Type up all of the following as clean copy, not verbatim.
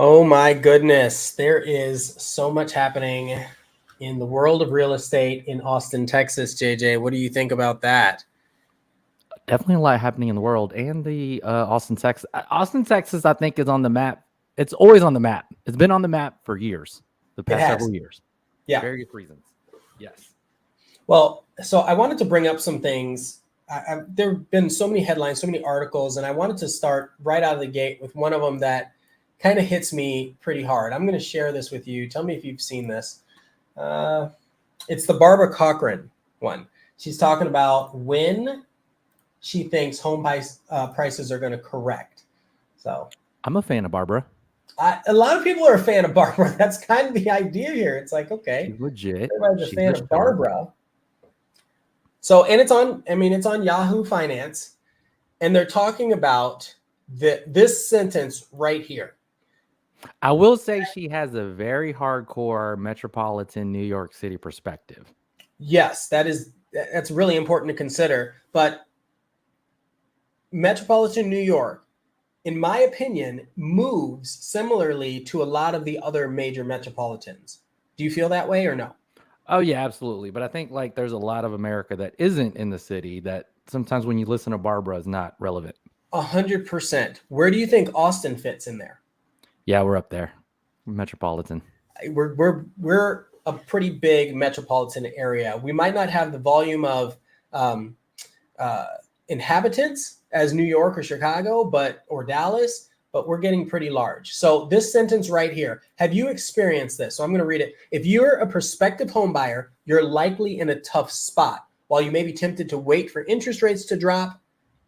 Oh my goodness, there is so much happening in the world of real estate in Austin, Texas. JJ, what do you think about that? Definitely a lot happening in the world, and the Austin, Texas. Austin, Texas, I think, is on the map. It's always on the map. It's been on the map for years, the past several years. Yeah. Various reasons. Yes. Well, so I wanted to bring up some things. There have been so many headlines, so many articles, and I wanted to start right out of the gate with one of them that kind of hits me pretty hard. I'm going to share this with you. Tell me if you've seen this. It's the Barbara Cochran one. She's talking about when she thinks home prices are going to correct. So I'm a fan of Barbara. A lot of people are a fan of Barbara. That's kind of the idea here. It's like, okay, she's legit. Everybody's a fan of Barbara. So, and it's on Yahoo Finance, and they're talking about this sentence right here. I will say she has a very hardcore metropolitan New York City perspective. Yes, that's really important to consider. But metropolitan New York, in my opinion, moves similarly to a lot of the other major metropolitans. Do you feel that way or no? Oh, yeah, absolutely. But I think like there's a lot of America that isn't in the city that sometimes when you listen to Barbara is not relevant. 100%. Where do you think Austin fits in there? Yeah, we're up there. Metropolitan. We're a pretty big metropolitan area. We might not have the volume of inhabitants as New York or Chicago, or Dallas, but we're getting pretty large. So this sentence right here, have you experienced this? So I'm going to read it. If you're a prospective home buyer, you're likely in a tough spot. While you may be tempted to wait for interest rates to drop,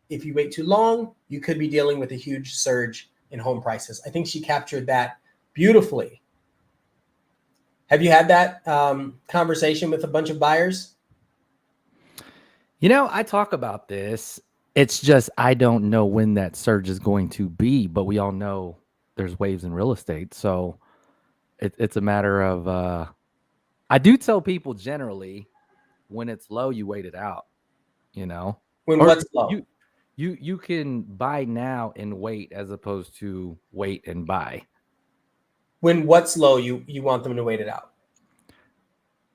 if you wait too long, you could be dealing with a huge surge in home prices. I think she captured that beautifully. Have you had that conversation with a bunch of buyers? You know, I talk about this. It's just I don't know when that surge is going to be, but we all know there's waves in real estate. So it's a matter of I do tell people generally when it's low, you wait it out, you know. When what's low? You can buy now and wait as opposed to wait and buy. When what's low, you want them to wait it out.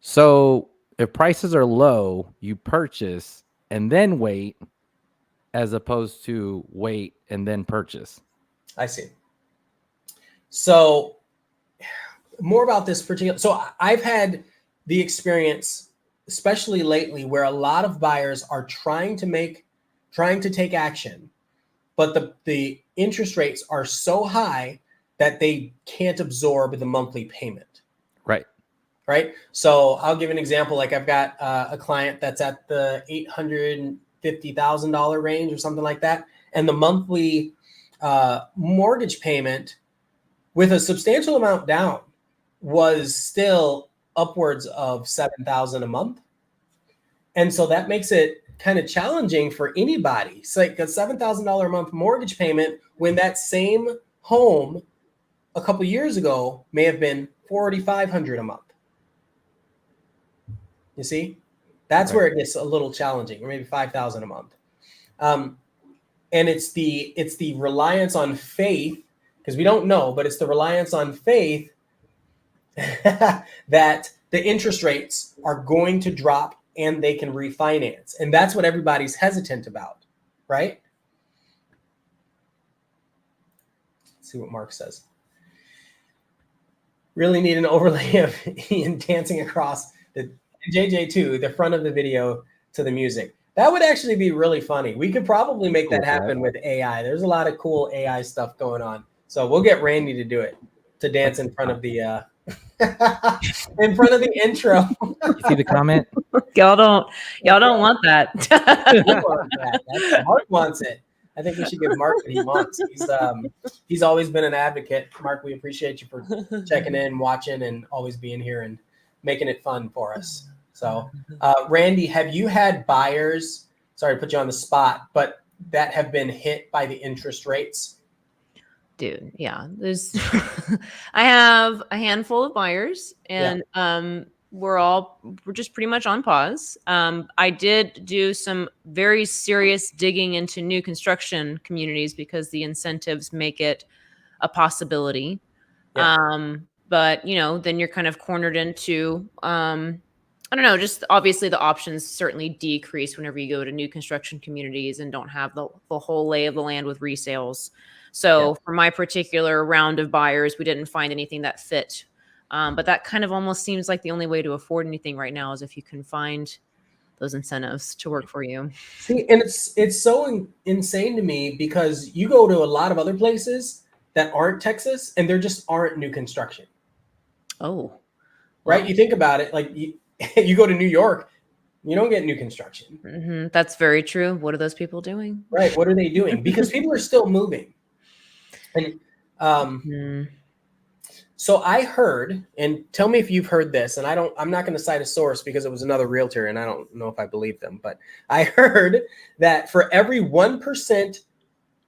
So if prices are low, you purchase and then wait as opposed to wait and then purchase. I see. So more about this particular. So I've had the experience, especially lately, where a lot of buyers are trying to take action, but the interest rates are so high that they can't absorb the monthly payment. Right. So I'll give an example. Like I've got a client that's at the $850,000 range or something like that. And the monthly mortgage payment with a substantial amount down was still upwards of $7,000 a month. And so that makes it kind of challenging for anybody. It's like a $7,000 a month mortgage payment when that same home a couple years ago may have been $4,500 a month. You see, that's where it gets a little challenging, or maybe $5,000 a month. And it's the reliance on faith, because we don't know, but it's the reliance on faith that the interest rates are going to drop and they can refinance. And that's what everybody's hesitant about, right? Let's see what Mark says. Really need an overlay of Ian dancing across the JJ too, the front of the video to the music. That would actually be really funny. We could probably make Cool that with that. happen with AI. There's a lot of cool AI stuff going on. So we'll get Randy to do it, to dance in front of the in front of the intro. You see the comment? Y'all don't want that. We want that. Mark wants it. I think we should give Mark what he wants. He's always been an advocate. Mark, we appreciate you for checking in, watching, and always being here and making it fun for us. So, Randy, have you had buyers, sorry to put you on the spot, but that have been hit by the interest rates? Dude, yeah. There's I have a handful of buyers, and we're just pretty much on pause. I did do some very serious digging into new construction communities because the incentives make it a possibility. Yeah. But then you're kind of cornered into I don't know, just obviously the options certainly decrease whenever you go to new construction communities and don't have the whole lay of the land with resales. So for my particular round of buyers, we didn't find anything that fit. But that kind of almost seems like the only way to afford anything right now is if you can find those incentives to work for you. See, and it's so insane to me because you go to a lot of other places that aren't Texas and there just aren't new construction. Oh. Right? Wow. You think about it, like you go to New York, you don't get new construction. Mm-hmm. That's very true. What are those people doing? Right. What are they doing? Because people are still moving. And so I heard, and tell me if you've heard this, and I'm not going to cite a source because it was another realtor and I don't know if I believe them, but I heard that for every 1%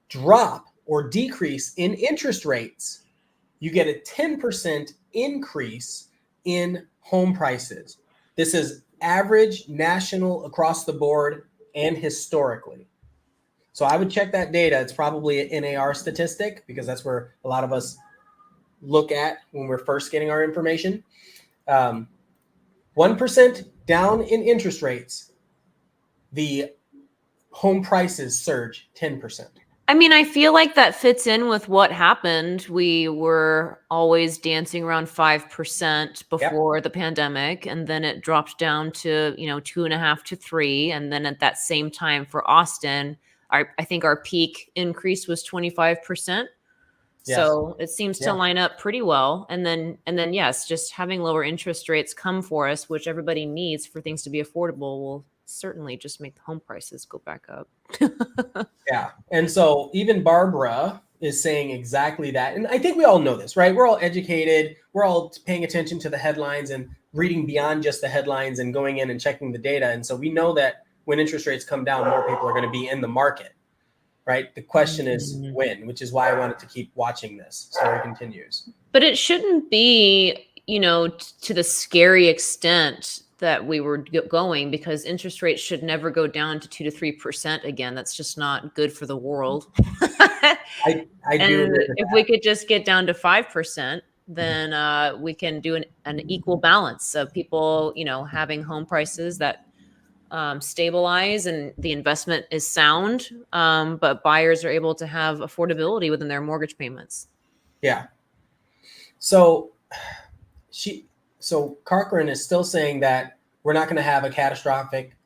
drop or decrease in interest rates, you get a 10% increase in home prices. This is average, national, across the board, and historically. So I would check that data. It's probably an NAR statistic because that's where a lot of us look at when we're first getting our information. 1% down in interest rates, the home prices surge 10%. I mean, I feel like that fits in with what happened. We were always dancing around 5% before the pandemic, and then it dropped down to 2.5 to 3, and then at that same time for Austin, I think our peak increase was 25%. Yes. So it seems to line up pretty well. And then yes, just having lower interest rates come for us, which everybody needs for things to be affordable, will certainly just make the home prices go back up. Yeah. And so even Barbara is saying exactly that. And I think we all know this, right? We're all educated. We're all paying attention to the headlines and reading beyond just the headlines and going in and checking the data. And so we know that when interest rates come down, more people are going to be in the market, right? The question is when, which is why I wanted to keep watching this. Story continues. But it shouldn't be, to the scary extent that we were going, because interest rates should never go down to 2 to 3% again. That's just not good for the world. I do. If we could just get down to 5%, then we can do an equal balance of people, having home prices that stabilize and the investment is sound, but buyers are able to have affordability within their mortgage payments. Yeah. So Cochran is still saying that we're not going to have a catastrophic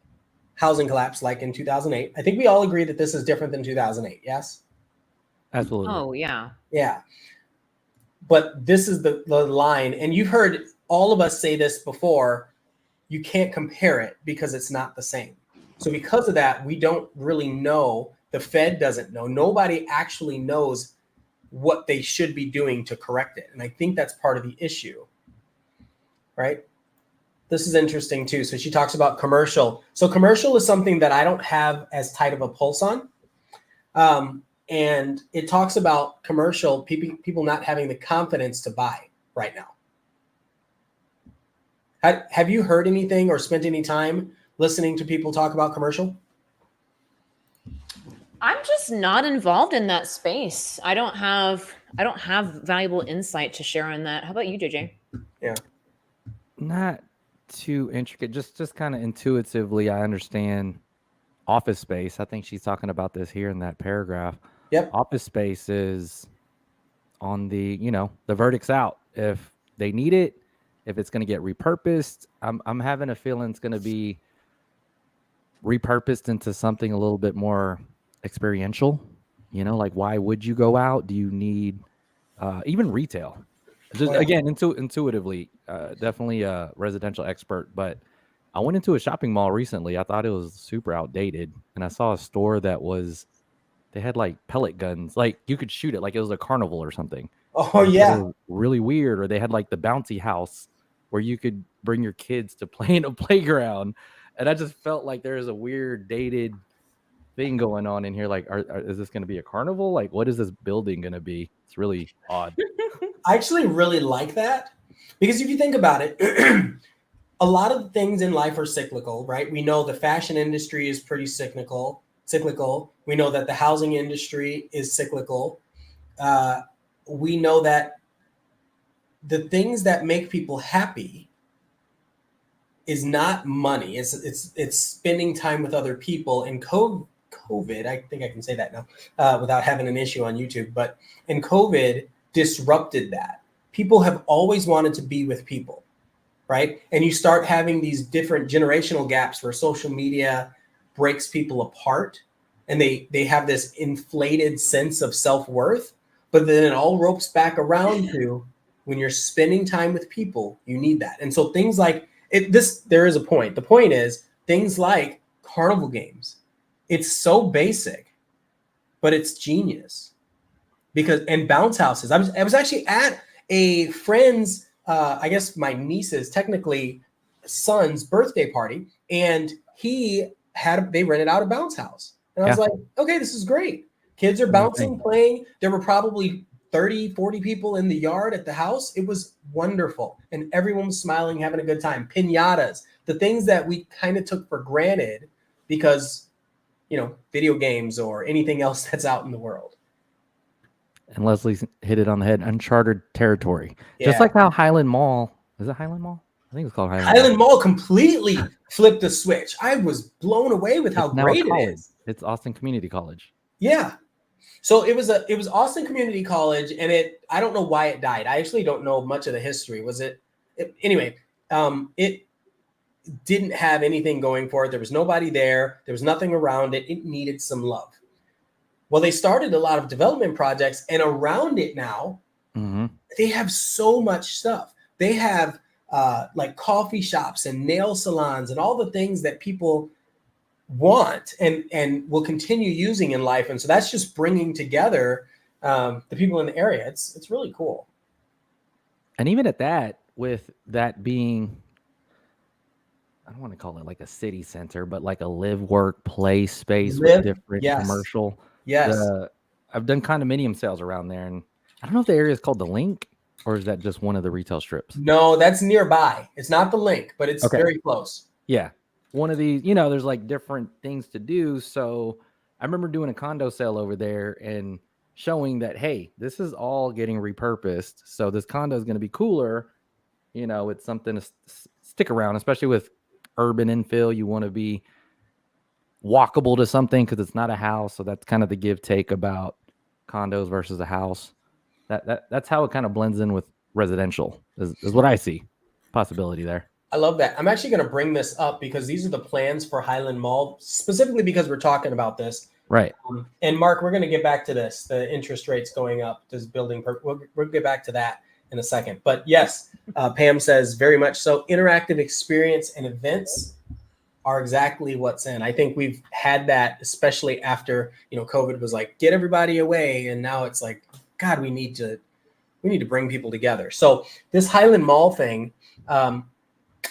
housing collapse like in 2008. I think we all agree that this is different than 2008. Yes. Absolutely. Oh yeah. Yeah. But this is the line, and you've heard all of us say this before. You can't compare it because it's not the same. So because of that, we don't really know. The Fed doesn't know. Nobody actually knows what they should be doing to correct it. And I think that's part of the issue, right? This is interesting too. So she talks about commercial. So commercial is something that I don't have as tight of a pulse on. And it talks about commercial people not having the confidence to buy right now. Have you heard anything or spent any time listening to people talk about commercial? I'm just not involved in that space. I don't have valuable insight to share on that. How about you, JJ? Yeah. Not too intricate. Just kind of intuitively, I understand office space. I think she's talking about this here in that paragraph. Yep. Office space is on the, the verdict's out. If they need it, if it's going to get repurposed, I'm having a feeling it's going to be repurposed into something a little bit more experiential. Like, why would you go out? Do you need even retail? Just again, intuitively, definitely a residential expert, but I went into a shopping mall recently. I thought it was super outdated, and I saw a store they had like pellet guns, like you could shoot it like it was a carnival or something. Oh And I thought it yeah. was really weird. Or they had like the bouncy house where you could bring your kids to play in a playground, and I just felt like there's a weird dated thing going on in here. Like, is this going to be a carnival? Like, what is this building going to be? It's really odd. I actually really like that because if you think about it, a lot of things in life are cyclical, right? We know the fashion industry is pretty cyclical. We know that the housing industry is cyclical. We know that the things that make people happy is not money. It's spending time with other people. And COVID, I think I can say that now without having an issue on YouTube. But in COVID disrupted that. People have always wanted to be with people, right? And you start having these different generational gaps where social media breaks people apart, and they have this inflated sense of self-worth. But then it all ropes back around to when you're spending time with people, you need that. And so things like there is a point. The point is things like carnival games. It's so basic, but it's genius. And bounce houses. I was actually at a friend's, I guess my niece's technically son's birthday party, and they rented out a bounce house. And I was like, okay, this is great. Kids are bouncing, playing. There were probably 30, 40 people in the yard at the house. It was wonderful. And everyone was smiling, having a good time. Piñatas, the things that we kind of took for granted because, video games or anything else that's out in the world. And Leslie's hit it on the head. Uncharted territory. Yeah. Just like how Highland Mall, is it Highland Mall? I think it's called Highland Mall completely flipped the switch. I was blown away with how great it is. It's Austin Community College. Yeah. So it was Austin Community College, and I don't know why it died. I actually don't know much of the history. Anyway, it didn't have anything going for it. There was nobody there. There was nothing around it. It needed some love. Well, they started a lot of development projects, and around it now, they have so much stuff. They have like coffee shops and nail salons and all the things that people want and will continue using in life. And so that's just bringing together the people in the area. It's really cool. And even at that, with that being, I don't want to call it like a city center, but like a live, work, play space with different commercial. Yes. I've done condominium sales around there, and I don't know if the area is called the Link, or is that just one of the retail strips? No, that's nearby. It's not the Link, but it's very close. Yeah. One of these, there's like different things to do. So I remember doing a condo sale over there and showing that, hey, this is all getting repurposed. So this condo is going to be cooler. It's something to stick around, especially with urban infill. You want to be walkable to something because it's not a house. So that's kind of the give take about condos versus a house. That's how it kind of blends in with residential is what I see. Possibility there. I love that. I'm actually going to bring this up because these are the plans for Highland Mall, specifically because we're talking about this. Right. And Mark, we're going to get back to this, the interest rates going up, this building. We'll get back to that in a second. But yes, Pam says very much so. Interactive experience and events are exactly what's in. I think we've had that, especially after, COVID was like, get everybody away. And now it's like, God, we need to bring people together. So this Highland Mall thing,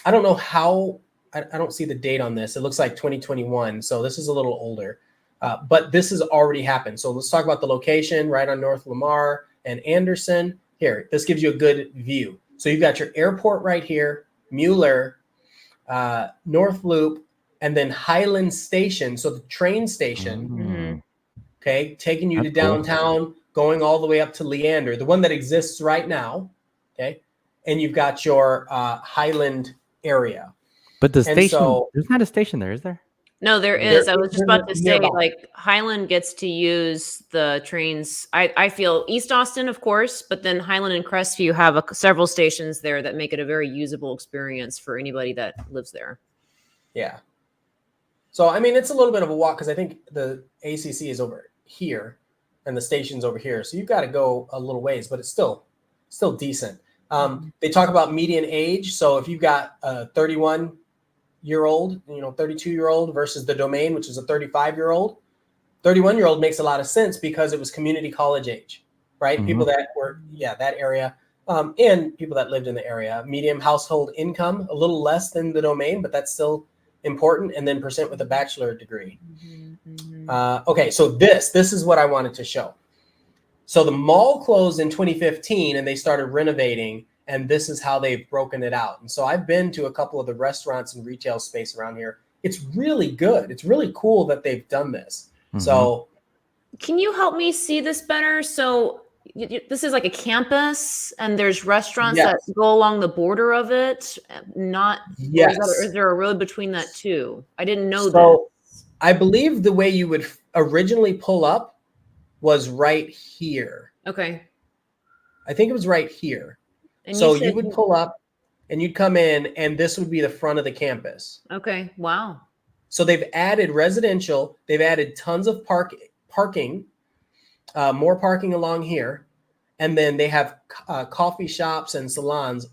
I don't know how, I don't see the date on this. It looks like 2021. So this is a little older, but this has already happened. So let's talk about the location right on North Lamar and Anderson. Here, this gives you a good view. So you've got your airport right here, Mueller, North Loop, and then Highland Station. So the train station, okay, taking you to downtown, going all the way up to Leander, the one that exists right now, okay? And you've got your Highland area. But the station, there's not a station there, is there? No, there is. I was just about to say, like, Highland gets to use the trains. I feel East Austin, of course, but then Highland and Crestview have several stations there that make it a very usable experience for anybody that lives there. Yeah. So, I mean, it's a little bit of a walk because I think the ACC is over here and the station's over here. So you've got to go a little ways, but it's still decent. They talk about median age. So if you've got a 31-year-old, 32-year-old versus the Domain, which is a 35-year-old, 31-year-old makes a lot of sense because it was community college age, right? Mhm. People that were, that area, and people that lived in the area. Medium household income, a little less than the Domain, but that's still important. And then percent with a bachelor degree. Okay, so this is what I wanted to show. So the mall closed in 2015 and they started renovating, and this is how they've broken it out. And so I've been to a couple of the restaurants and retail space around here. It's really good. It's really cool that they've done this. So can you help me see this better? So this is like a campus and there's restaurants that go along the border of it. Or is there a road between that too? I didn't know this. I believe the way you would originally pull up was right here. Okay. I think it was right here. And so you would pull up and you'd come in and this would be the front of the campus. Okay. Wow. So they've added residential. They've added tons of parking, more parking along here. And then they have coffee shops and salons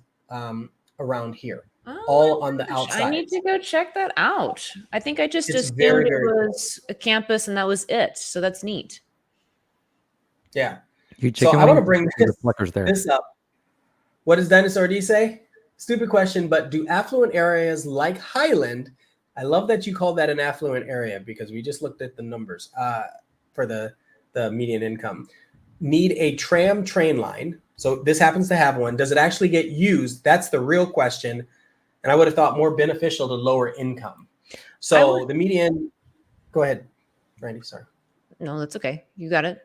around here, all on the outside. I need to go check that out. I think I just assumed it was a campus and that was it. So that's neat. Yeah. So I want to bring this up. What does Dinosaur D say? Stupid question, but do affluent areas like Highland, I love that you call that an affluent area because we just looked at the numbers for the median income, need a tram train line. So this happens to have one. Does it actually get used? That's the real question. And I would have thought more beneficial to lower income. So the median, go ahead, Randy, sorry. No, that's okay. You got it.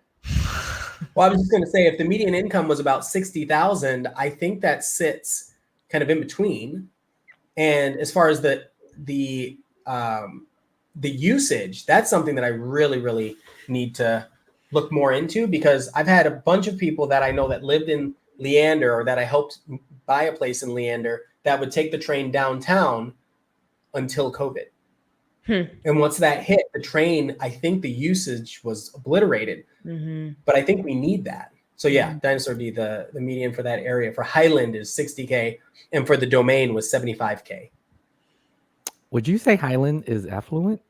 Well, I was just going to say, if the median income was about 60,000, I think that sits kind of in between. And as far as the usage, that's something that I really, really need to look more into because I've had a bunch of people that I know that lived in Leander or that I helped buy a place in Leander that would take the train downtown until COVID. And once that hit the train, I think the usage was obliterated. But I think we need that. So yeah, Dinosaur D, the median for that area for Highland is 60K and for the Domain was 75K. Would you say Highland is affluent?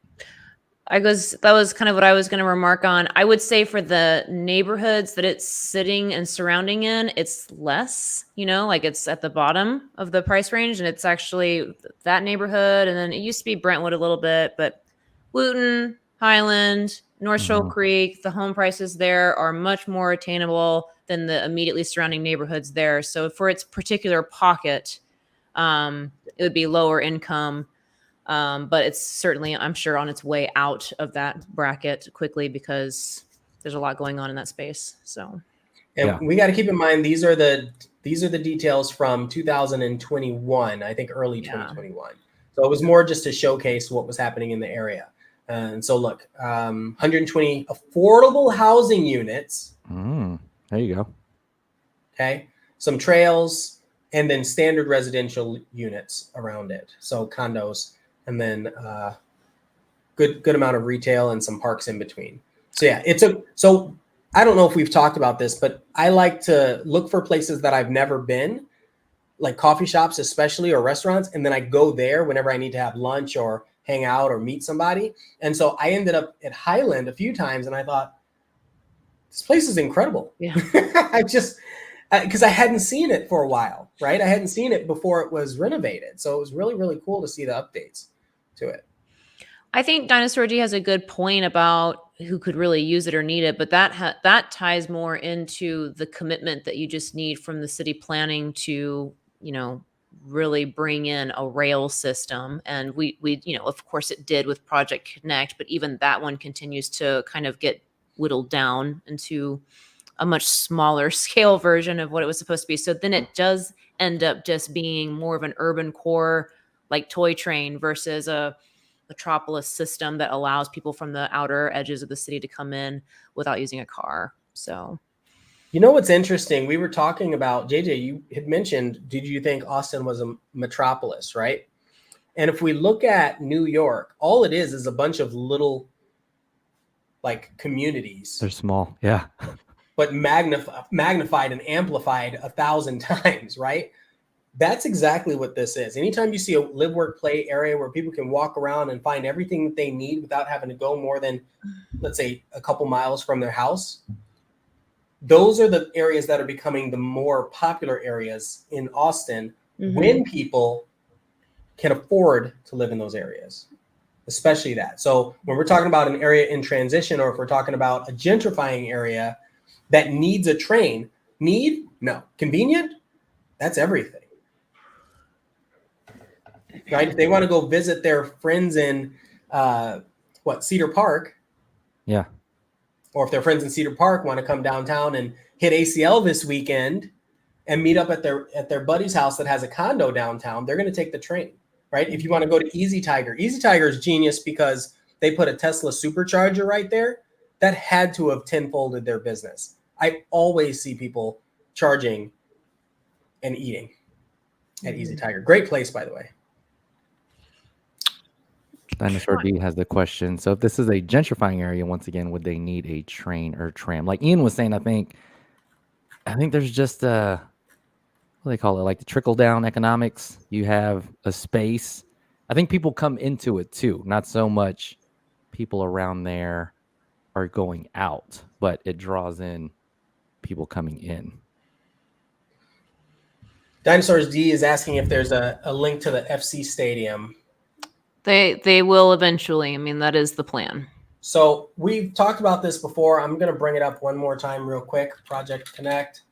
That was kind of what I was going to remark on. I would say for the neighborhoods that it's sitting and surrounding in, it's less, like it's at the bottom of the price range. And it's actually that neighborhood. And then it used to be Brentwood a little bit, but Wooten, Highland, North Shoal Creek, the home prices there are much more attainable than the immediately surrounding neighborhoods there. So for its particular pocket, it would be lower income. But it's certainly, I'm sure, on its way out of that bracket quickly because there's a lot going on in that space. So, we got to keep in mind these are the details from 2021, I think early 2021. So it was more just to showcase what was happening in the area. And so look, 120 affordable housing units. There you go. Okay, some trails and then standard residential units around it. So condos. And then good amount of retail and some parks in between. So yeah, so I don't know if we've talked about this, but I like to look for places that I've never been, like coffee shops especially or restaurants, and then I go there whenever I need to have lunch or hang out or meet somebody. And so I ended up at Highland a few times, and I thought, this place is incredible. Yeah. I just because I hadn't seen it for a while, right? I hadn't seen it before it was renovated, so it was really, really cool to see the updates to it. I think Dinosaur D has a good point about who could really use it or need it, but that ties more into the commitment that you just need from the city planning to, really bring in a rail system. And we of course it did with Project Connect, but even that one continues to kind of get whittled down into a much smaller scale version of what it was supposed to be. So then it does end up just being more of an urban core, like toy train versus a metropolis system that allows people from the outer edges of the city to come in without using a car. So, what's interesting? We were talking about, JJ, you had mentioned, did you think Austin was a metropolis, right? And if we look at New York, all it is a bunch of little like communities. They're small. Yeah. But magnified and amplified 1,000 times, right? That's exactly what this is. Anytime you see a live, work, play area where people can walk around and find everything that they need without having to go more than, let's say, a couple miles from their house, those are the areas that are becoming the more popular areas in Austin when people can afford to live in those areas, especially that. So when we're talking about an area in transition, or if we're talking about a gentrifying area that needs a train, no. Convenient? That's everything. Right? If they want to go visit their friends in Cedar Park. Yeah. Or if their friends in Cedar Park want to come downtown and hit ACL this weekend and meet up at their buddy's house that has a condo downtown, they're going to take the train, right? If you want to go to Easy Tiger is genius because they put a Tesla supercharger right there that had to have tenfolded their business. I always see people charging and eating at Easy Tiger. Great place, by the way. Dinosaur D has the question. So if this is a gentrifying area, once again, would they need a train or tram? Like Ian was saying, I think there's just what do they call it? Like the trickle down economics. You have a space. I think people come into it too. Not so much people around there are going out, but it draws in people coming in. Dinosaurs D is asking if there's a link to the FC stadium. They will eventually. I mean, that is the plan. So we've talked about this before. I'm going to bring it up one more time real quick. Project Connect.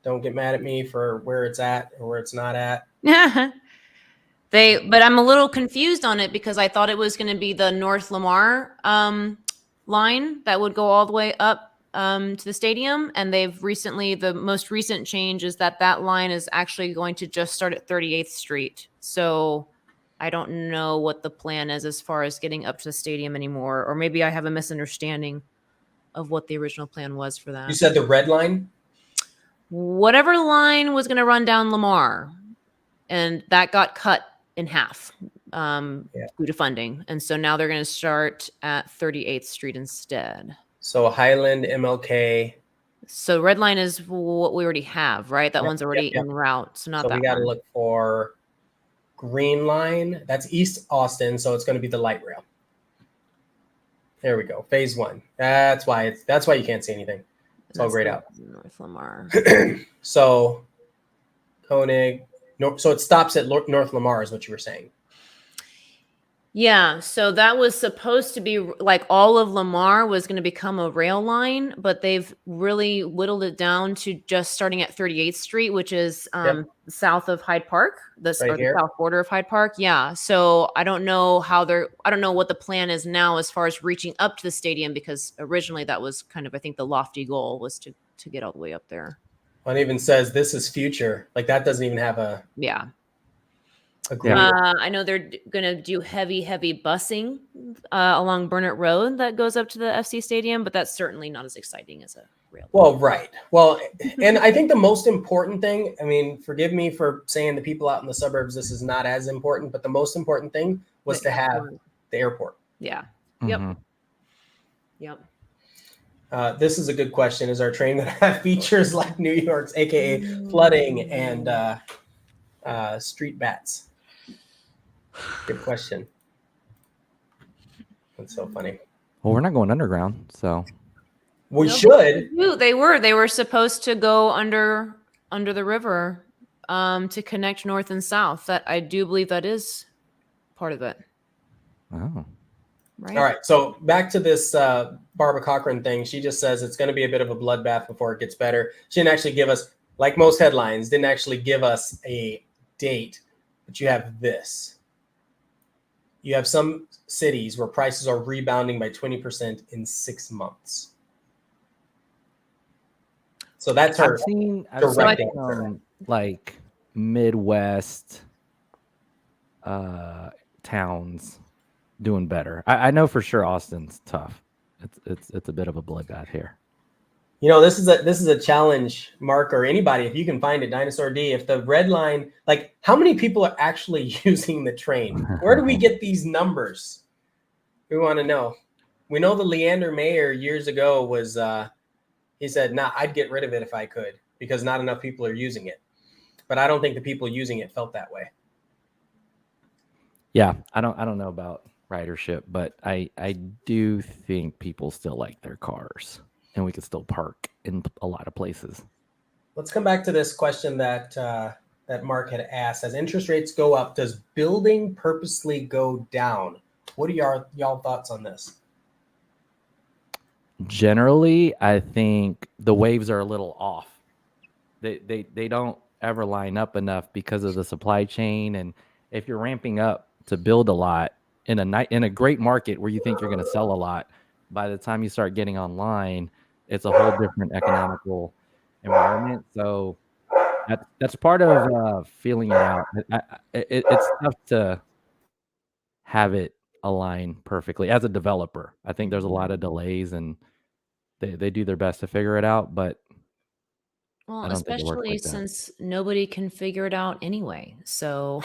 Don't get mad at me for where it's at or where it's not at. But I'm a little confused on it because I thought it was going to be the North Lamar line that would go all the way up to the stadium. And the most recent change is that line is actually going to just start at 38th Street. So I don't know what the plan is as far as getting up to the stadium anymore. Or maybe I have a misunderstanding of what the original plan was for that. You said the red line? Whatever line was going to run down Lamar, and that got cut in half due to funding. And so now they're going to start at 38th Street instead. So Highland, MLK. So red line is what we already have, right? That one's already en route. So not that we got to look for green line. That's East Austin. So it's going to be the light rail. There we go. Phase 1. That's why you can't see anything. It's all grayed out. North Lamar. So Koenig. So it stops at North Lamar is what you were saying. Yeah, so that was supposed to be like all of Lamar was going to become a rail line, but they've really whittled it down to just starting at 38th Street, which is south of Hyde Park, the south border of Hyde Park. Yeah, so I don't know what the plan is now as far as reaching up to the stadium, because originally that was kind of, I think, the lofty goal was to get all the way up there. One even says this is future. Like that doesn't even have a I know they're going to do heavy busing along Burnett Road that goes up to the FC stadium, but that's certainly not as exciting as a rail. Well, right. Well, and I think the most important thing, I mean, forgive me for saying the people out in the suburbs, this is not as important, but the most important thing was to have the airport. Yeah. Mm-hmm. Yep. This is a good question. Is our train going to have features like New York's, aka flooding and street bats? Good question. That's so funny. Well, we're not going underground, so we should. They were supposed to go under the river to connect north and south. That I do believe that is part of it. Oh. Right. All right. So back to this Barbara Cochran thing. She just says it's going to be a bit of a bloodbath before it gets better. She didn't actually give us, like most headlines, didn't actually give us a date, but you have this. You have some cities where prices are rebounding by 20% in 6 months. So that's her. I've seen like Midwest towns doing better. I know for sure Austin's tough. It's a bit of a bloodbath here. You know, this is a challenge, Mark, or anybody, if you can find it, Dinosaur D. If the red line, like, how many people are actually using the train? Where do we get these numbers? We want to know. We know the Leander Mayer years ago was he said, "Nah, I'd get rid of it if I could because not enough people are using it." But I don't think the people using it felt that way. Yeah, I don't know about ridership, but I do think people still like their cars, and we could still park in a lot of places. Let's come back to this question that that Mark had asked. As interest rates go up, does building purposely go down? What are y'all thoughts on this? Generally, I think the waves are a little off. They don't ever line up enough because of the supply chain, and if you're ramping up to build a lot in a great market where you think you're going to sell a lot, by the time you start getting online, it's a whole different economical environment. So that's part of feeling it out. It's tough to have it align perfectly as a developer. I think there's a lot of delays, and they do their best to figure it out, but Well, I don't think it works especially like that. since nobody can figure it out anyway. So,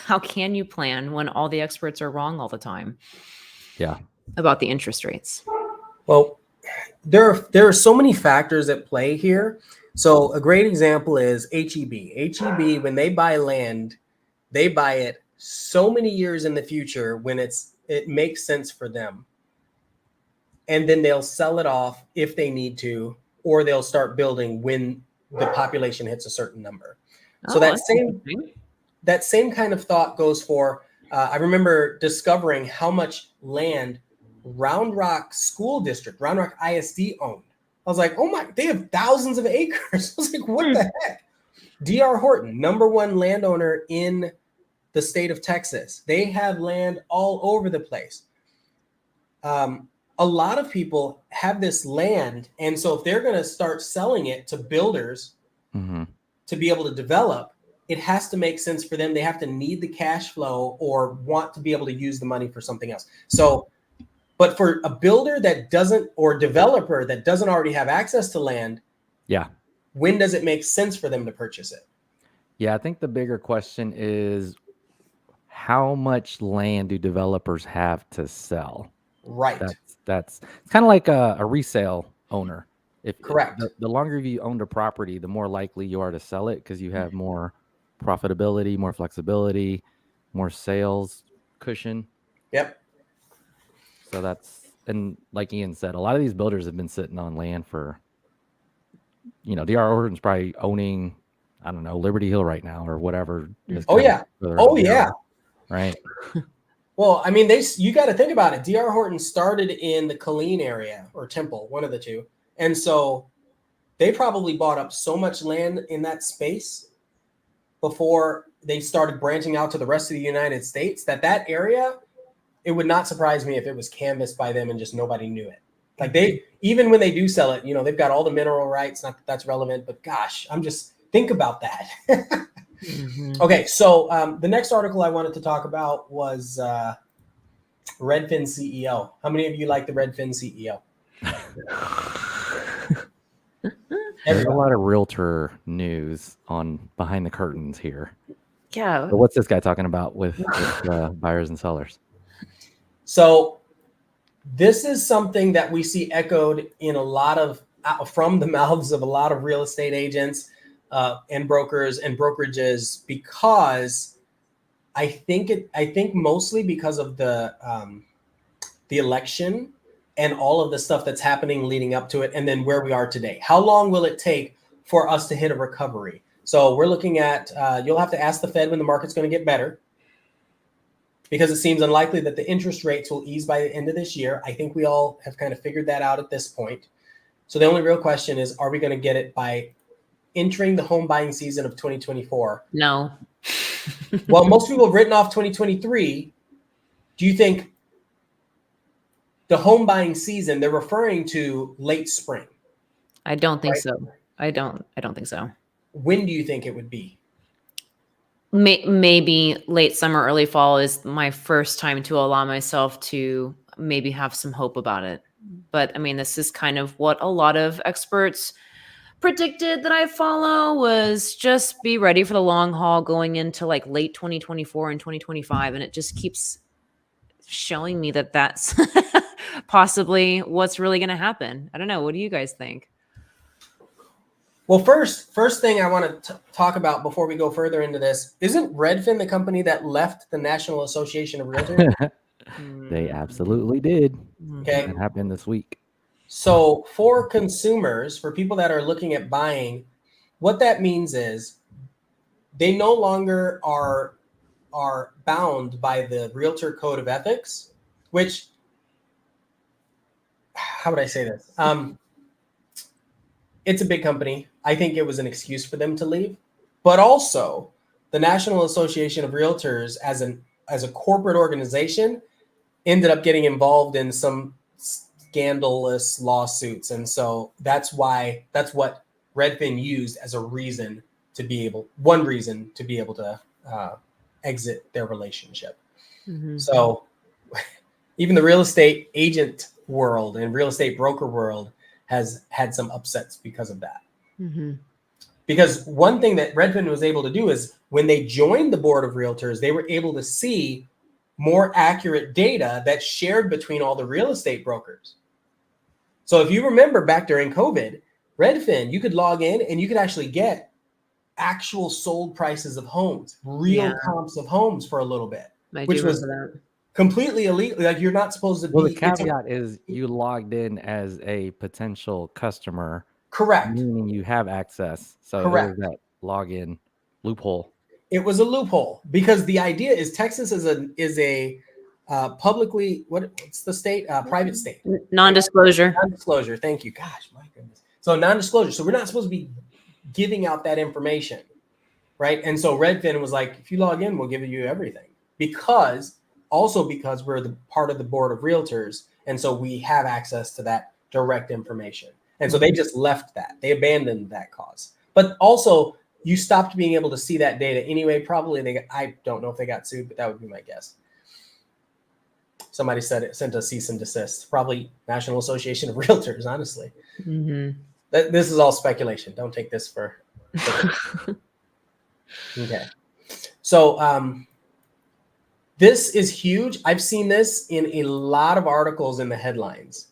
how can you plan when all the experts are wrong all the time Yeah. about the interest rates? Well, there are so many factors at play here. So a great example is HEB. HEB, when they buy land, they buy it so many years in the future when it makes sense for them. And then they'll sell it off if they need to, or they'll start building when the population hits a certain number. So Oh, that that's same interesting. that same kind of thought goes for I remember discovering how much land Round Rock School District, Round Rock ISD owned. I was like, oh my, they have thousands of acres. I was like, what the heck? D.R. Horton, #1 landowner in the state of Texas. They have land all over the place. A lot of people have this land. And so if they're going to start selling it to builders Mm-hmm. to be able to develop, it has to make sense for them. They have to need the cash flow or want to be able to use the money for something else. So, but for a builder that doesn't, or developer that doesn't already have access to land, Yeah. when does it make sense for them to purchase it? Yeah, I think the bigger question is how much land do developers have to sell? Right. That's it's kind of like a resale owner. If Correct. the longer you owned a property, the more likely you are to sell it because you have more profitability, more flexibility, more sales cushion. Yep. So and like Ian said, a lot of these builders have been sitting on land for, D.R. Horton's probably owning, I don't know, Liberty Hill right now or whatever. Oh yeah. Oh yeah. Right. Well, I mean, you got to think about it. D.R. Horton started in the Killeen area or Temple, one of the two. And so they probably bought up so much land in that space before they started branching out to the rest of the United States that area, it would not surprise me if it was canvassed by them and just nobody knew it. Like even when they do sell it, they've got all the mineral rights. Not that that's relevant, but gosh, think about that. Mhm. Okay, so the next article I wanted to talk about was Redfin CEO. How many of you like the Redfin CEO? There's a lot of realtor news on behind the curtains here. Yeah. But what's this guy talking about with buyers and sellers? So this is something that we see echoed in from the mouths of a lot of real estate agents and brokers and brokerages, because I think mostly because of the election and all of the stuff that's happening leading up to it, and then where we are today. How long will it take for us to hit a recovery? So we're looking at, you'll have to ask the Fed when the market's going to get better, because it seems unlikely that the interest rates will ease by the end of this year. I think we all have kind of figured that out at this point. So the only real question is, are we going to get it by entering the home buying season of 2024? No. Well, most people have written off 2023. Do you think the home buying season, they're referring to late spring? I don't think Right. so. I don't think so. When do you think it would be? Maybe late summer, early fall is my first time to allow myself to maybe have some hope about it. But I mean, this is kind of what a lot of experts predicted that I follow, was just be ready for the long haul going into like late 2024 and 2025. And it just keeps showing me that that's possibly what's really going to happen. I don't know. What do you guys think? Well, first thing I want to talk about before we go further into this, isn't Redfin the company that left the National Association of Realtors? They absolutely did. Okay. That happened this week. So for consumers, for people that are looking at buying, what that means is they no longer are bound by the Realtor Code of Ethics, which, how would I say this? It's a big company. I think it was an excuse for them to leave, but also the National Association of Realtors as a corporate organization ended up getting involved in some scandalous lawsuits. And so that's what Redfin used as one reason to be able to exit their relationship. Mm-hmm. So even the real estate agent world and real estate broker world has had some upsets because of that. Mm-hmm. Because one thing that Redfin was able to do is when they joined the board of realtors, they were able to see more accurate data that's shared between all the real estate brokers. So if you remember back during COVID, Redfin, you could log in and you could actually get actual sold prices of homes, real comps of homes for a little bit, which was completely illegal. Like you're not supposed to be. Well, the caveat is you logged in as a potential customer. Correct. Meaning you have access. So correct. It was that login loophole. It was a loophole because the idea is Texas is a publicly, what's the state? Private state. Non-disclosure. Non-disclosure. Thank you. Gosh, my goodness. So non-disclosure. So we're not supposed to be giving out that information, right? And so Redfin was like, if you log in, we'll give you everything because we're the part of the board of realtors. And so we have access to that direct information. And so they just left that. They abandoned that cause. But also you stopped being able to see that data anyway. Probably I don't know if they got sued, but that would be my guess. Somebody sent a cease and desist. Probably National Association of Realtors, honestly. Mm-hmm. This is all speculation. Don't take this for okay. So this is huge. I've seen this in a lot of articles in the headlines.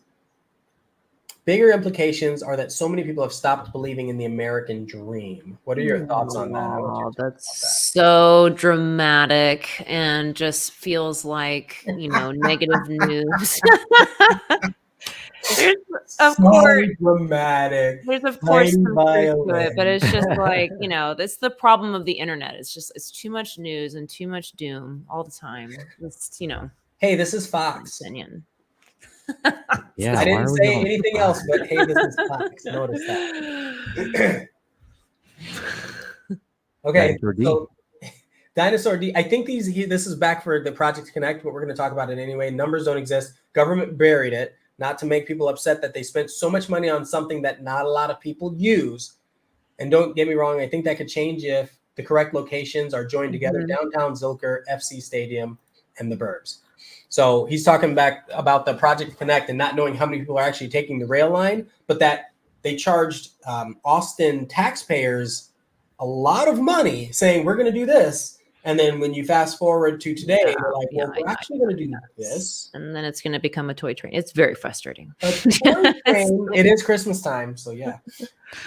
Bigger implications are that so many people have stopped believing in the American dream. What are your thoughts on that? Oh, that's so dramatic and just feels like, negative news. There's dramatic. There's of course some truth to it, but it's just like, that's the problem of the internet. It's too much news and too much doom all the time. It's, Hey, this is Fox. Opinion. Yeah, I didn't say anything else, but hey, this is Fox. Notice that. Okay, so Dinosaur D. I think this is back for the Project Connect, but we're going to talk about it anyway. Numbers don't exist. Government buried it. Not to make people upset that they spent so much money on something that not a lot of people use. And don't get me wrong, I think that could change if the correct locations are joined together. Downtown Zilker, FC Stadium, and the Burbs. So he's talking back about the Project Connect and not knowing how many people are actually taking the rail line, but that they charged Austin taxpayers a lot of money saying, we're going to do this. And then when you fast forward to today, they're like, well, we're actually going to do this. And then it's going to become a toy train. It's very frustrating. It is Christmas time. So, yeah.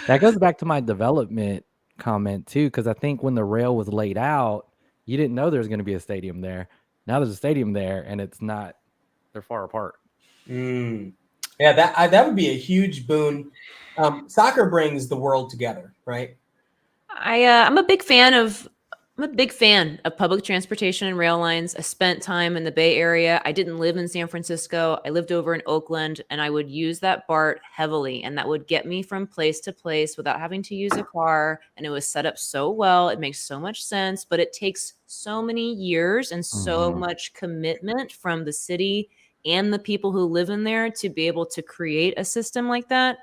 That goes back to my development comment, too, because I think when the rail was laid out, you didn't know there's going to be a stadium there. Now there's a stadium there, and it's not. They're far apart. Yeah, that would be a huge boon. Soccer brings the world together, right? I'm a big fan of public transportation and rail lines. I spent time in the Bay Area. I didn't live in San Francisco. I lived over in Oakland, and I would use that BART heavily, and that would get me from place to place without having to use a car. And it was set up so well. It makes so much sense, but it takes so many years and so much commitment from the city and the people who live in there to be able to create a system like that.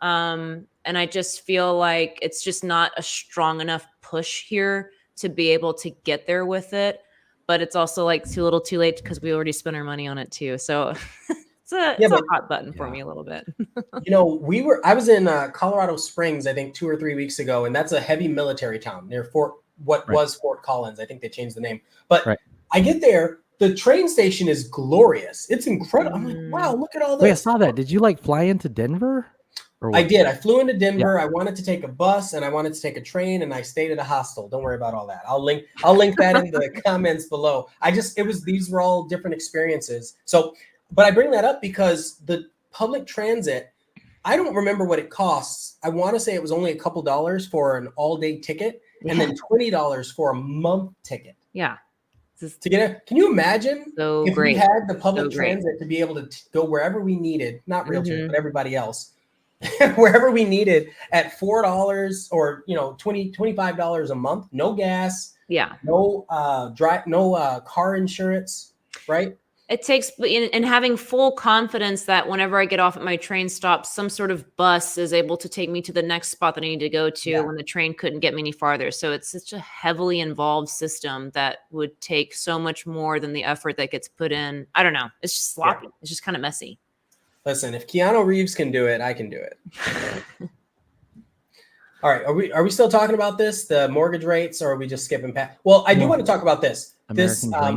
And I just feel like it's just not a strong enough push here to be able to get there with it. But it's also like too little too late because we already spent our money on it too. So it's a hot button for me a little bit. I was in Colorado Springs, I think 2 or 3 weeks ago, and that's a heavy military town near was Fort Collins. I think they changed the name. But I get there, the train station is glorious. It's incredible. I'm like, wow, look at all this. Wait, I saw that. Did you like fly into Denver? I did. I flew into Denver. I wanted to take a bus and I wanted to take a train, and I stayed at a hostel. Don't worry about all that. I'll link that in the comments below. These were all different experiences. So, but I bring that up because the public transit, I don't remember what it costs. I want to say it was only a couple dollars for an all-day ticket and then $20 for a month ticket. Yeah. To get can you imagine if we had the public transit to be able to go wherever we needed, not realtors, but everybody else, wherever we needed at $4 or $25 a month, no gas, no car insurance, right? It takes and having full confidence that whenever I get off at my train stop, some sort of bus is able to take me to the next spot that I need to go to when the train couldn't get me any farther. So it's such a heavily involved system that would take so much more than the effort that gets put in. I don't know. It's just sloppy. It's just kind of messy. Listen, if Keanu Reeves can do it, I can do it. All right. Are we still talking about this, the mortgage rates, or are we just skipping past? Well, I do want to talk about this.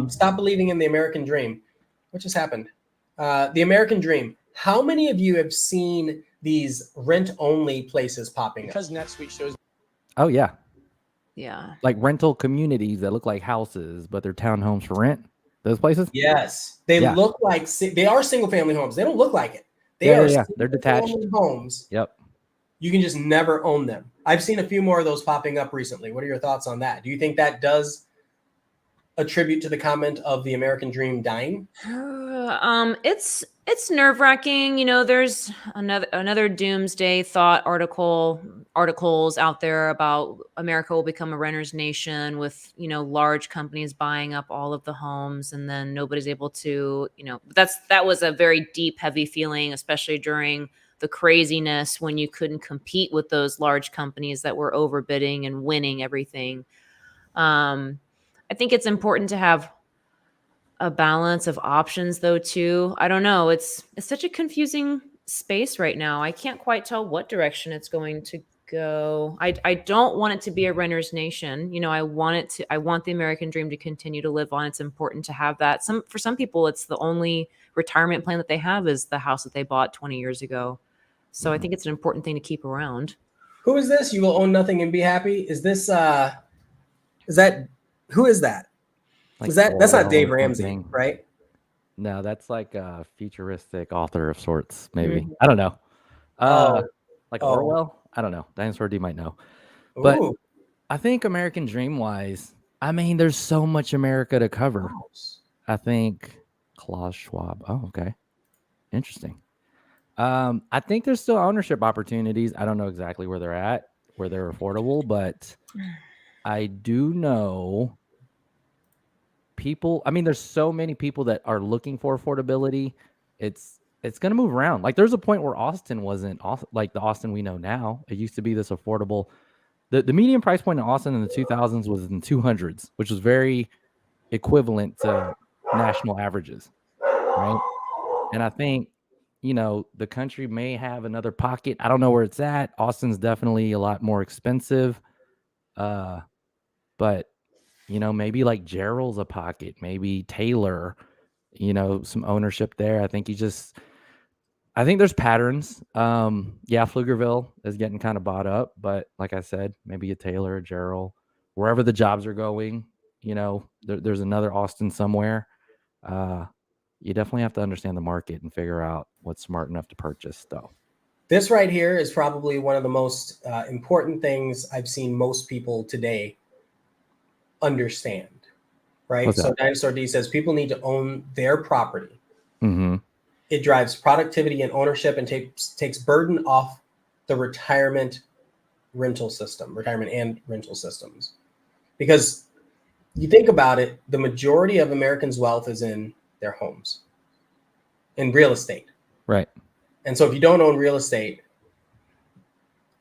Stop believing in the American dream. What just happened? The American dream. How many of you have seen these rent-only places popping up? Because NetSuite shows. Oh, yeah. Yeah. Like rental communities that look like houses, but they're townhomes for rent. Those places? Yes. They look like, they are single-family homes. They don't look like it. They're detached homes. Yep. You can just never own them. I've seen a few more of those popping up recently. What are your thoughts on that? Do you think that does attribute to the comment of the American dream dying? It's nerve-wracking. There's another doomsday thought articles out there about America will become a renter's nation with, large companies buying up all of the homes, and then nobody's able to, that was a very deep, heavy feeling, especially during the craziness when you couldn't compete with those large companies that were overbidding and winning everything. I think it's important to have a balance of options, though, too. I don't know. It's such a confusing space right now. I can't quite tell what direction it's going to go. I don't want it to be a renter's nation. I want the American dream to continue to live on. It's important to have that. For some people, it's the only retirement plan that they have is the house that they bought 20 years ago. So I think it's an important thing to keep around. Who is this? You will own nothing and be happy. Is this, who is that? Like That's not Dave Ramsey, right? No, that's like a futuristic author of sorts, maybe. I don't know. Orwell? I don't know. Dinosaur D might know. But I think American dream wise, there's so much America to cover. I think Klaus Schwab. Oh, okay. Interesting. I think there's still ownership opportunities. I don't know exactly where they're at, where they're affordable, but I do know people. There's so many people that are looking for affordability. It's going to move around. Like there's a point where Austin wasn't like the Austin we know now. It used to be this affordable. The median price point in Austin in the 2000s was in 200s, which was very equivalent to national averages, right? And I think, the country may have another pocket. I don't know where it's at. Austin's definitely a lot more expensive. But, maybe like Gerald's a pocket, maybe Taylor, some ownership there. I think there's patterns. Pflugerville is getting kind of bought up, but like I said, maybe a Taylor, a Gerald, wherever the jobs are going, there's another Austin somewhere. You definitely have to understand the market and figure out what's smart enough to purchase, though. This right here is probably one of the most important things I've seen most people today understand, right? So Dinosaur D says people need to own their property. Mm-hmm. It drives productivity and ownership and takes burden off the retirement and rental systems. Because you think about it, the majority of Americans' wealth is in their homes, in real estate. Right. And so if you don't own real estate,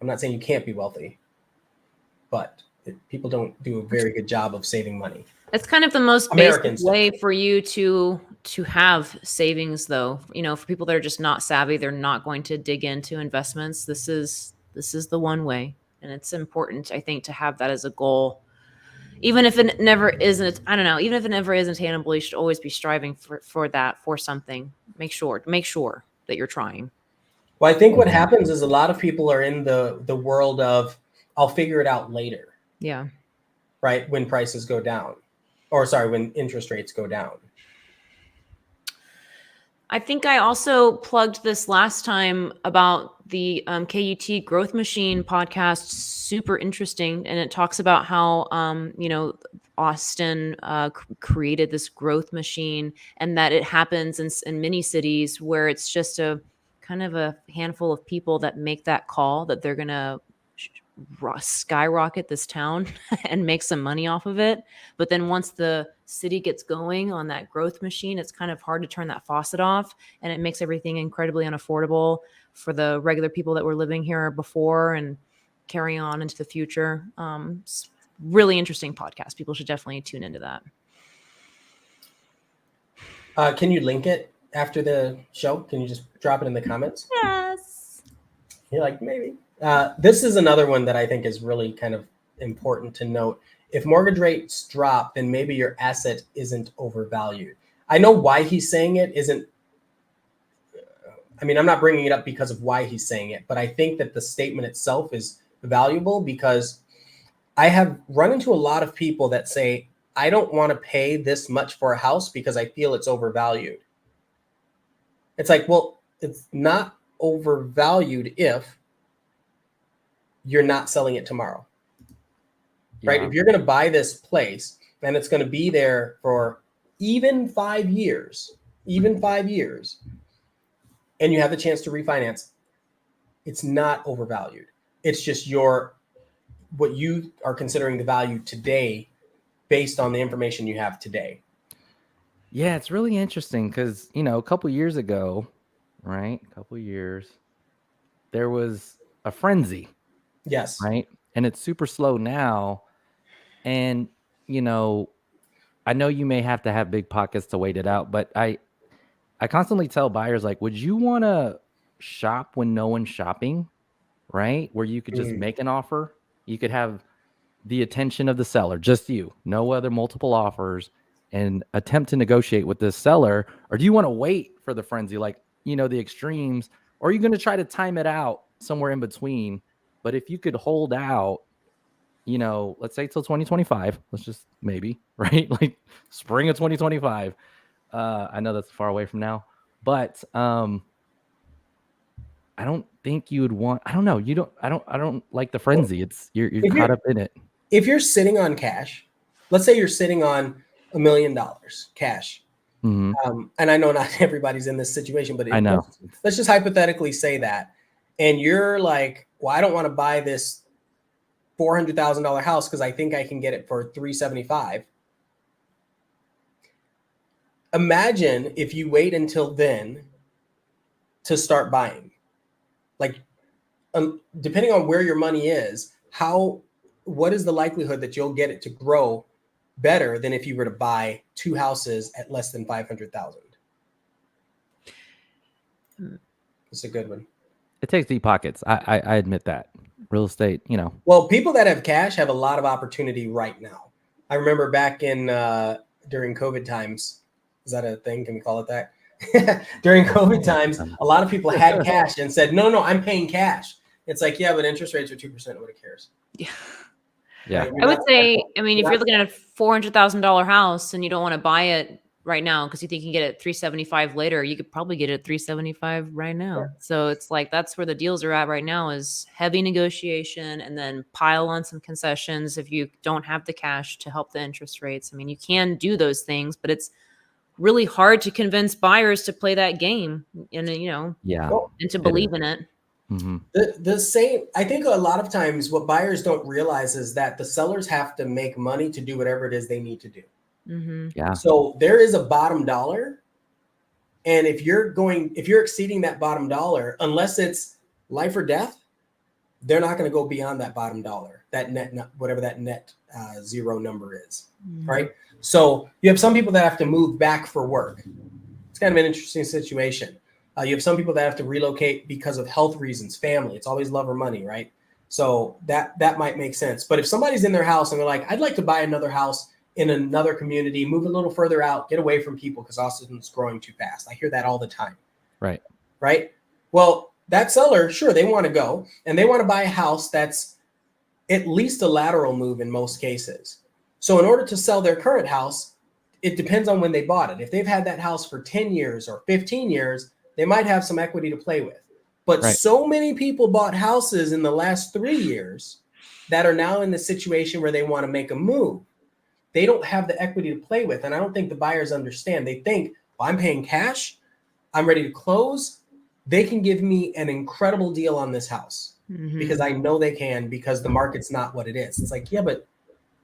I'm not saying you can't be wealthy, but people don't do a very good job of saving money. It's kind of the most basic way for you to to have savings though. For people that are just not savvy, they're not going to dig into investments. This is the one way. And it's important, I think, to have that as a goal. Even if it never isn't, I don't know, even if it never is attainable, you should always be striving for that, for something. Make sure that you're trying. Well, I think what happens is a lot of people are in the world of, I'll figure it out later. Yeah. Right? When prices go down. Or sorry, when interest rates go down. I think I also plugged this last time about the KUT Growth Machine podcast. Super interesting. And it talks about how, Austin created this growth machine, and that it happens in many cities where it's just a kind of a handful of people that make that call that they're going to skyrocket this town and make some money off of it. But then once the city gets going on that growth machine, it's kind of hard to turn that faucet off, and it makes everything incredibly unaffordable for the regular people that were living here before and carry on into the future. It's really interesting podcast. People should definitely tune into that. Can you link it after the show? Can you just drop it in the comments? Yes. You're like, maybe. This is another one that I think is really kind of important to note. If mortgage rates drop, then maybe your asset isn't overvalued. I know why he's saying it isn't. I mean, I'm not bringing it up because of why he's saying it, but I think that the statement itself is valuable, because I have run into a lot of people that say, I don't want to pay this much for a house because I feel it's overvalued. It's like, well, it's not overvalued if you're not selling it tomorrow, right? If you're going to buy this place and it's going to be there for even 5 years, and you have the chance to refinance, it's not overvalued. It's just what you are considering the value today based on the information you have today. Yeah, it's really interesting because, a couple years ago, right? There was a frenzy. Yes. Right. And it's super slow now. And, I know you may have to have big pockets to wait it out, but I constantly tell buyers, like, would you want to shop when no one's shopping? Right. Where you could just make an offer. You could have the attention of the seller, just you, no other multiple offers, and attempt to negotiate with this seller. Or do you want to wait for the frenzy, like, the extremes? Or are you going to try to time it out somewhere in between? But if you could hold out, let's say till 2025, let's just maybe, right? Like spring of 2025. I know that's far away from now, but I don't think you would want, I don't know. I don't like the frenzy. It's you're caught up in it. If you're sitting on cash, let's say you're sitting on $1 million cash. Mm-hmm. And I know not everybody's in this situation, but I know. Let's just hypothetically say that. And you're like, well, I don't want to buy this $400,000 house because I think I can get it for $375,000. Imagine if you wait until then to start buying. Like, depending on where your money is, what is the likelihood that you'll get it to grow better than if you were to buy two houses at less than $500,000? It's a good one. It takes deep pockets. I admit that. Real estate, Well, people that have cash have a lot of opportunity right now. I remember back in during COVID times. Is that a thing? Can we call it that? During COVID times, a lot of people had cash and said, no, I'm paying cash. It's like, yeah, but interest rates are 2%. Nobody cares. Yeah. Yeah. I would say, if you're looking at a $400,000 house and you don't want to buy it right now because you think you can get it at $375 later, you could probably get it at $375 right now. Yeah. So it's like, that's where the deals are at right now, is heavy negotiation and then pile on some concessions if you don't have the cash to help the interest rates. You can do those things, but it's really hard to convince buyers to play that game and, and to believe in it. Mm-hmm. The same, I think a lot of times what buyers don't realize is that the sellers have to make money to do whatever it is they need to do. Mm-hmm. Yeah. So there is a bottom dollar. And if you're exceeding that bottom dollar, unless it's life or death, they're not going to go beyond that bottom dollar, that whatever that net zero number is, right? So you have some people that have to move back for work. It's kind of an interesting situation. You have some people that have to relocate because of health reasons, family. It's always love or money, right? So that might make sense. But if somebody's in their house and they're like, I'd like to buy another house in another community, move a little further out, get away from people because Austin's growing too fast. I hear that all the time. Right. Right. Well, that seller, sure, they want to go and they want to buy a house that's at least a lateral move in most cases. So in order to sell their current house, it depends on when they bought it. If they've had that house for 10 years or 15 years, they might have some equity to play with. But so many people bought houses in the last 3 years that are now in the situation where they want to make a move. They don't have the equity to play with. And I don't think the buyers understand. They think, well, I'm paying cash. I'm ready to close. They can give me an incredible deal on this house because I know they can, because the market's not what it is. It's like, yeah, but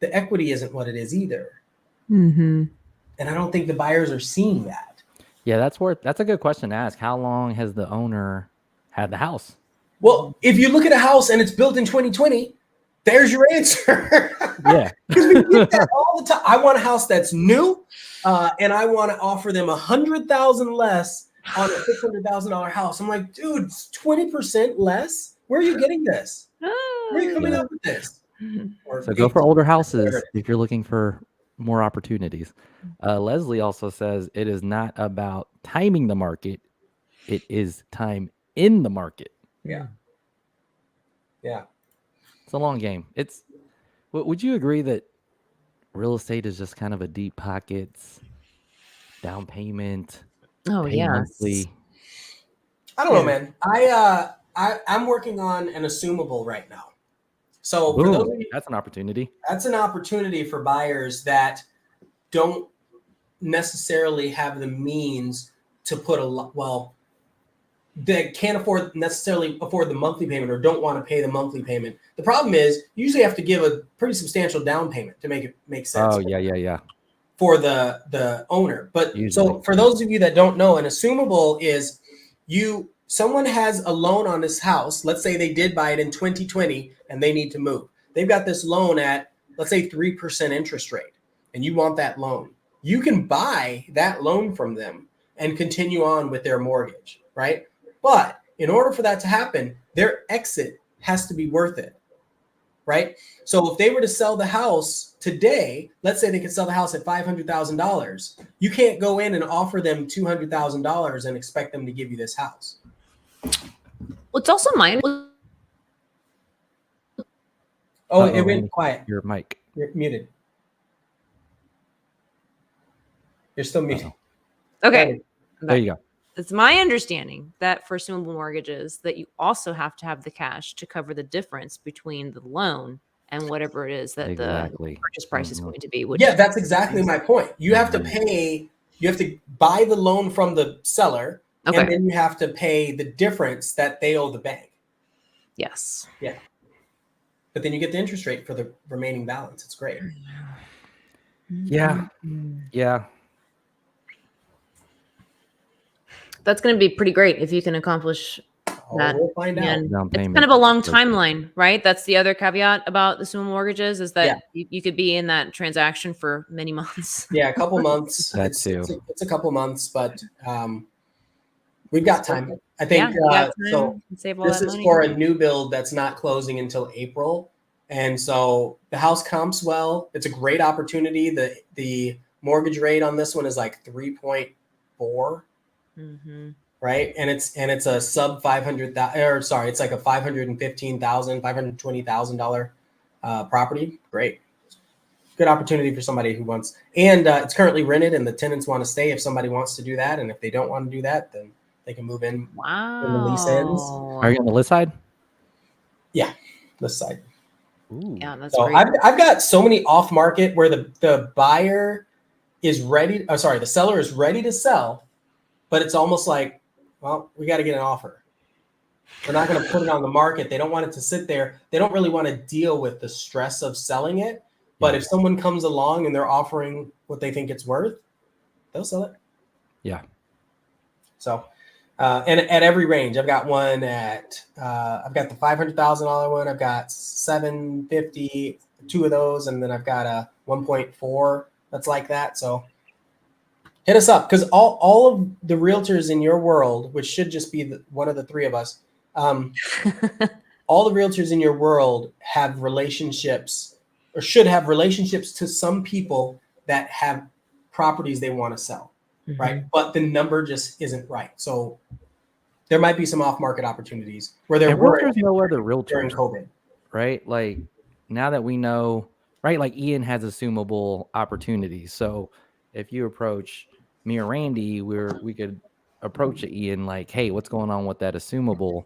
the equity isn't what it is either. And I don't think the buyers are seeing that. Yeah, that's a good question to ask. How long has the owner had the house? Well, if you look at a house and it's built in 2020, there's your answer. Yeah. Because we get that all the time. I want a house that's new, and I want to offer them $100,000 less on a $600,000 house. I'm like, dude, it's 20% less. Where are you getting this? Where are you coming up with this? So go for older houses if you're looking for more opportunities. Leslie also says it is not about timing the market. It is time in the market. Yeah. Yeah. It's a long game. Would you agree that real estate is just kind of a deep pockets, down payment? Oh, pay monthly? I don't know, man. I'm working on an assumable right now. So for those of you, that's an opportunity. That's an opportunity for buyers that don't necessarily have the means to put they can't necessarily afford the monthly payment or don't want to pay the monthly payment. The problem is you usually have to give a pretty substantial down payment to make it make sense. Oh, yeah. For the owner. But Usually. So for those of you that don't know, an assumable is someone has a loan on this house. Let's say they did buy it in 2020 and they need to move. They've got this loan at, let's say, 3% interest rate, and you want that loan. You can buy that loan from them and continue on with their mortgage, right? But in order for that to happen, their exit has to be worth it, right? So if they were to sell the house today, let's say they could sell the house at $500,000. You can't go in and offer them $200,000 and expect them to give you this house. Well, it's also mine. Oh, it went quiet. Your mic. You're muted. You're still muted. Okay. There you go. It's my understanding that for assumable mortgages that you also have to have the cash to cover the difference between the loan and whatever it is that the purchase price is going to be. Yeah, that's exactly my point. You have to buy the loan from the seller, and then you have to pay the difference that they owe the bank. Yes. Yeah. But then you get the interest rate for the remaining balance. It's great. Yeah. Yeah. That's going to be pretty great if you can accomplish that. We'll find out. It's kind of a long timeline, right? That's the other caveat about the assumable mortgages is that you could be in that transaction for many months. Yeah, a couple months. That's it's a couple months, but we've got time. I think so. This is for a new build that's not closing until April. And so the house comps well. It's a great opportunity. The mortgage rate on this one is like 3.4. Right. And it's a sub $500,000 sorry, it's like a $520,000 property. Great. Good opportunity for somebody who wants, and it's currently rented and the tenants want to stay if somebody wants to do that. And if they don't want to do that, then they can move in when the lease ends. Are you on the list side? Yeah, list side. Ooh. Yeah, that's so great. I've got so many off market where the buyer is ready. The seller is ready to sell. But it's almost like, well, we got to get an offer. We're not going to put it on the market. They don't want it to sit there. They don't really want to deal with the stress of selling it. But if someone comes along and they're offering what they think it's worth, they'll sell it. Yeah. So And at every range. I've got one at I've got the $500,000 one. I've got 750, two of those, and then I've got a 1.4 that's like that. So hit us up, because all of the realtors in your world, which should just be one of the three of us, all the realtors in your world have relationships, or should have relationships, to some people that have properties they want to sell, right? But the number just isn't right. So there might be some off-market opportunities where there were realtors know other during realtors, COVID. right? Like now that we know, right? Like Ian has assumable opportunities. So if you approach me or Randy, we could approach Ian like, hey, what's going on with that assumable?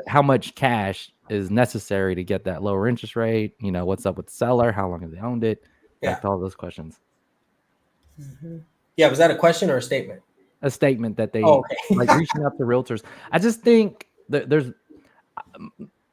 How much cash is necessary to get that lower interest rate? You know, what's up with the seller? How long have they owned it? Yeah. Like all those questions. Yeah, was that a question or a statement? A statement that they Oh, okay. like reaching out to realtors. I just think that there's,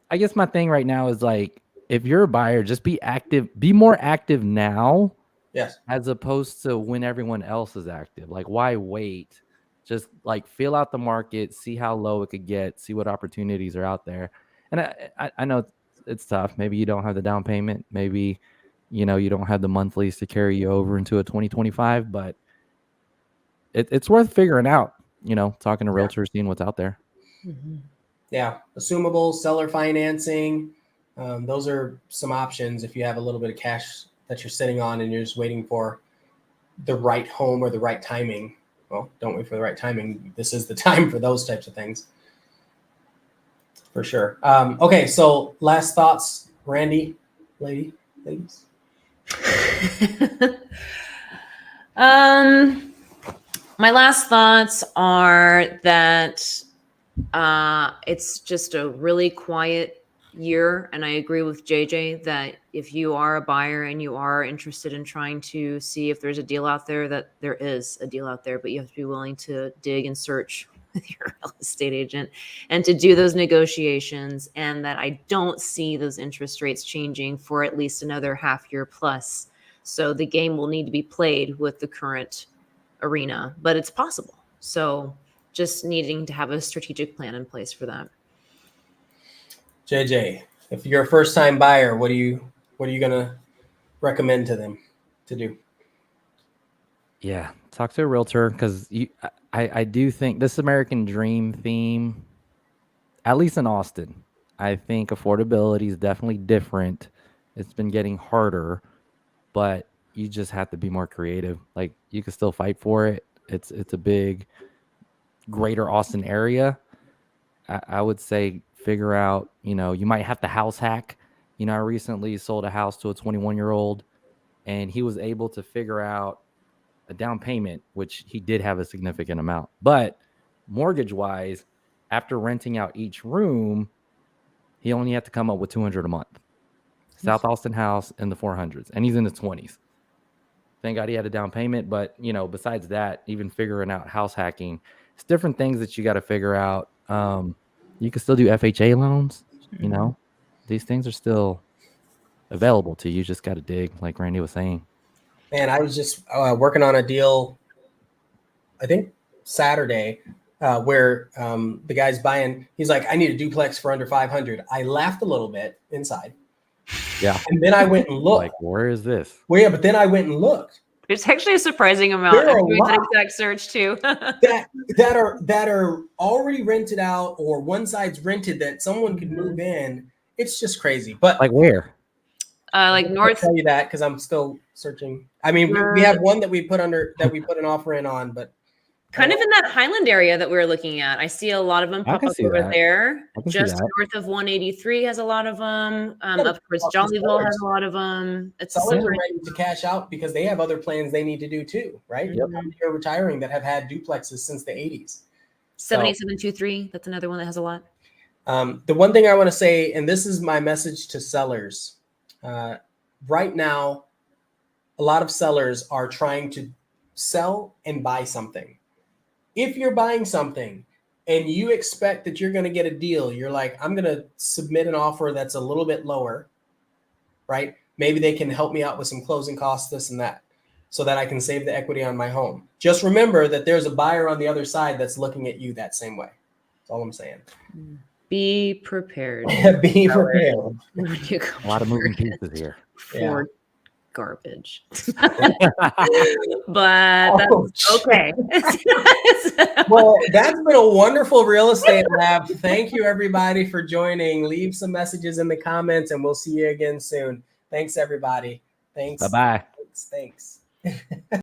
I guess my thing right now is like, if you're a buyer, just be active, be more active now, Yes. as opposed to when everyone else is active. Like, why wait? Just like feel out the market, see how low it could get, see what opportunities are out there. And I know it's tough. Maybe you don't have the down payment. Maybe, you know, you don't have the monthlies to carry you over into a 2025, but it's worth figuring out, you know, talking to realtors, seeing what's out there. Yeah. Assumable, seller financing. Those are some options if you have a little bit of cash that you're sitting on and you're just waiting for the right home or the right timing. Well, don't wait for the right timing. This is the time for those types of things. For sure. Okay. So last thoughts, Randy, ladies. My last thoughts are that it's just a really quiet year, and I agree with JJ that if you are a buyer and you are interested in trying to see if there's a deal out there, that there is a deal out there, but you have to be willing to dig and search with your real estate agent and to do those negotiations, and that I don't see those interest rates changing for at least another half year plus. So the game will need to be played with the current arena, but it's possible. So just needing to have a strategic plan in place for that. JJ, if you're a first-time buyer, what are you gonna recommend to them to do? Yeah, talk to a realtor, because I do think this American dream theme, at least in Austin, I think affordability is definitely different. It's been getting harder, but you just have to be more creative. Like you can still fight for it. It's a big greater Austin area. I would say figure out, you know, you might have to house hack. You know, I recently sold a house to a 21-year-old, and he was able to figure out a down payment, which he did have a significant amount, but mortgage wise, after renting out each room, he only had to come up with $200 a month. South Austin house in the 400s, and he's in his 20s. Thank God he had a down payment, but you know, besides that, even figuring out house hacking, it's different things that you got to figure out. You can still do FHA loans. You know, these things are still available to you. You just got to dig, like Randy was saying. Man, I was just working on a deal, I think Saturday, where the guy's buying. He's like, I need a duplex for under 500. I laughed a little bit inside. Yeah. And then I went and looked. Like, where is this? Well, yeah, but then I went and looked. It's actually a surprising amount. There are I'm doing a that lot. exact search too. that are already rented out, or one side's rented that someone could move in. It's just crazy. But Like where? Like I can't north. tell you that because I'm still searching. I mean, we have one that we put an offer in on, but Kind of in that Highland area that we were looking at. I see a lot of them I pop can up see over that. there. I can see Just that. north of 183 has a lot of them. Yeah, Up towards the Jollyville has sellers- a lot of them. It's sellers are ready to cash out because they have other plans they need to do too, right? Yep. They're retiring that have had duplexes since the 80s. 78723. That's another one that has a lot. The one thing I want to say, and this is my message to sellers, right now, a lot of sellers are trying to sell and buy something. If you're buying something and you expect that you're going to get a deal, you're like, I'm going to submit an offer that's a little bit lower, right? Maybe they can help me out with some closing costs, this and that. so that I can save the equity on my home. Just remember that there's a buyer on the other side that's looking at you that same way. That's all I'm saying. Be prepared. Be prepared. When you go A lot of to moving market pieces here. for garbage. But that's okay. Well, that's been a wonderful real estate lab. Thank you, everybody, for joining. Leave some messages in the comments, and we'll see you again soon. Thanks, everybody. Thanks. Bye-bye. Thanks.